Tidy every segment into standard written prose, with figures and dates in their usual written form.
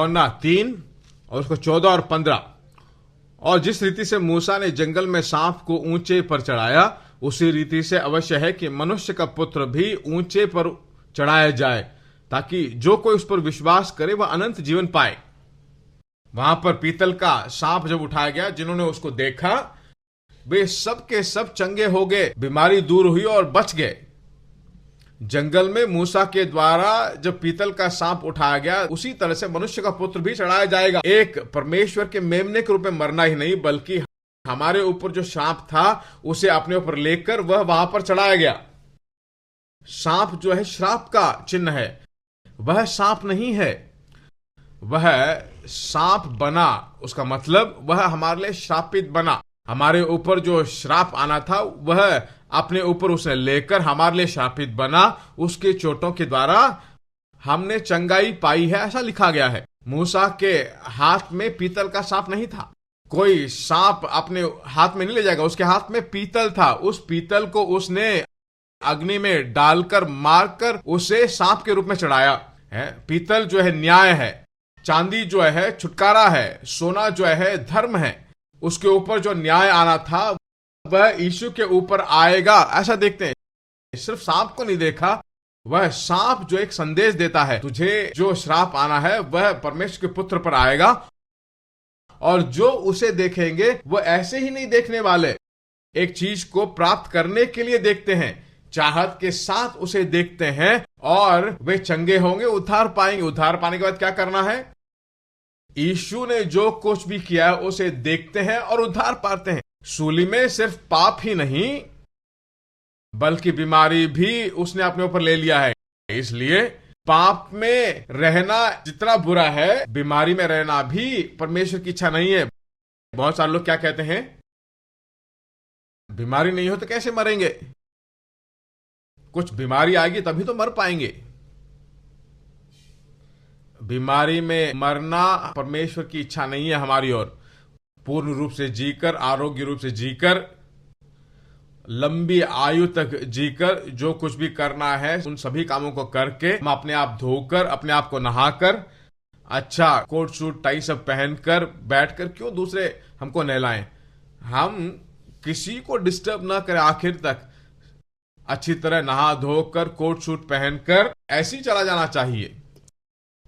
यूहन्ना 3 और उसको 14 और 15। और जिस रीति से मूसा ने जंगल में सांप को ऊंचे पर चढ़ाया, उसी रीति से अवश्य है कि मनुष्य का पुत्र भी ऊंचे पर चढ़ाया जाए, ताकि जो कोई उस पर विश्वास करे वह अनंत जीवन पाए। वहां पर पीतल का सांप जब उठाया गया, जिन्होंने उसको देखा वे सब के सब चंगे हो गए, बीमारी दूर हुई और बच गए। जंगल में मूसा के द्वारा जब पीतल का सांप उठाया गया, उसी तरह से मनुष्य का पुत्र भी चढ़ाया जाएगा। एक परमेश्वर के मेमने के रूप में मरना ही नहीं, बल्कि हमारे ऊपर जो सांप था उसे अपने ऊपर लेकर वह वहां पर चढ़ाया गया। सांप जो है श्राप का चिन्ह है, वह सांप नहीं है, वह सांप बना। उसका मतलब वह हमारे लिए श्रापित बना। हमारे ऊपर जो श्राप आना था वह अपने ऊपर उसने लेकर हमारे लिए श्रापित बना। उसके चोटों के द्वारा हमने चंगाई पाई है, ऐसा लिखा गया है। मूसा के हाथ में पीतल का सांप नहीं था। कोई सांप अपने हाथ में नहीं ले जाएगा, उसके हाथ में पीतल था। उस पीतल को उसने अग्नि में डालकर मारकर उसे सांप के रूप में चढ़ाया है। पीतल जो है न्याय है, चांदी जो है छुटकारा है, सोना जो है धर्म है। उसके ऊपर जो न्याय आना था वह यीशु के ऊपर आएगा, ऐसा देखते हैं। सिर्फ सांप को नहीं देखा, वह सांप जो एक संदेश देता है, तुझे जो श्राप आना है वह परमेश्वर के पुत्र पर आएगा। और जो उसे देखेंगे वह ऐसे ही नहीं देखने वाले, एक चीज को प्राप्त करने के लिए देखते हैं, चाहत के साथ उसे देखते हैं और वे चंगे होंगे, उद्धार पाएंगे। उद्धार पाने के बाद क्या करना है? यीशु ने जो कुछ भी किया है उसे देखते हैं और उद्धार पाते हैं। सूली में सिर्फ पाप ही नहीं बल्कि बीमारी भी उसने अपने ऊपर ले लिया है। इसलिए पाप में रहना जितना बुरा है, बीमारी में रहना भी परमेश्वर की इच्छा नहीं है। बहुत सारे लोग क्या कहते हैं, बीमारी नहीं हो तो कैसे मरेंगे? कुछ बीमारी आएगी तभी तो मर पाएंगे। बीमारी में मरना परमेश्वर की इच्छा नहीं है हमारी ओर। पूर्ण रूप से जीकर, आरोग्य रूप से जीकर, लंबी आयु तक जीकर जो कुछ भी करना है उन सभी कामों को करके हम अपने आप धोकर, अपने आप को नहाकर, अच्छा कोट सूट टाई सब पहनकर बैठकर क्यों दूसरे हमको नहलाएं? हम किसी को डिस्टर्ब ना करें, आखिर तक अच्छी तरह नहा धोकर कोट सूट पहनकर ऐसे ही चला जाना चाहिए।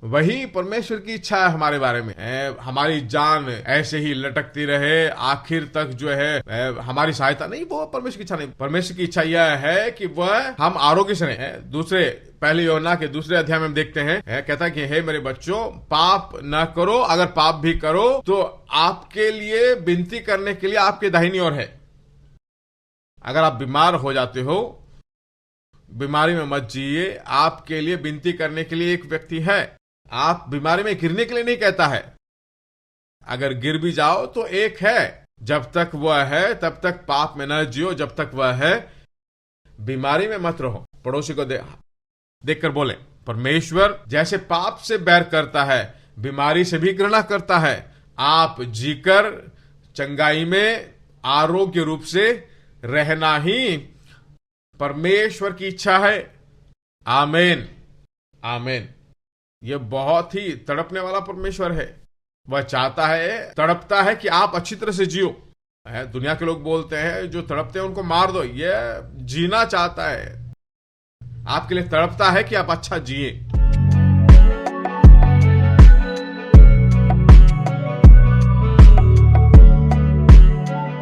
वही परमेश्वर की इच्छा है हमारे बारे में। हमारी जान ऐसे ही लटकती रहे आखिर तक जो है हमारी सहायता नहीं, वो परमेश्वर की इच्छा नहीं। परमेश्वर की इच्छा यह है कि वह हम आरोग्य से रहें। दूसरे पहले यूहन्ना के दूसरे अध्याय में हम देखते हैं, कहता है कि हे मेरे बच्चों, पाप न करो, अगर पाप भी करो तो आपके लिए विनती करने के लिए आपके दाहिनी ओर है। अगर आप बीमार हो जाते हो, बीमारी में मत जिए, आपके लिए विनती करने के लिए एक व्यक्ति है। आप बीमारी में गिरने के लिए नहीं कहता है, अगर गिर भी जाओ तो एक है। जब तक वह है तब तक पाप में न जियो, जब तक वह है बीमारी में मत रहो। पड़ोसी को देखकर बोले, परमेश्वर जैसे पाप से बैर करता है, बीमारी से भी घृणा करता है। आप जीकर चंगाई में आरोग्य रूप से रहना ही परमेश्वर की इच्छा है। आमीन, आमीन। यह बहुत ही तड़पने वाला परमेश्वर है। वह चाहता है, तड़पता है कि आप अच्छी तरह से जियो। दुनिया के लोग बोलते हैं जो तड़पते हैं उनको मार दो। यह जीना चाहता है, आपके लिए तड़पता है कि आप अच्छा जिए।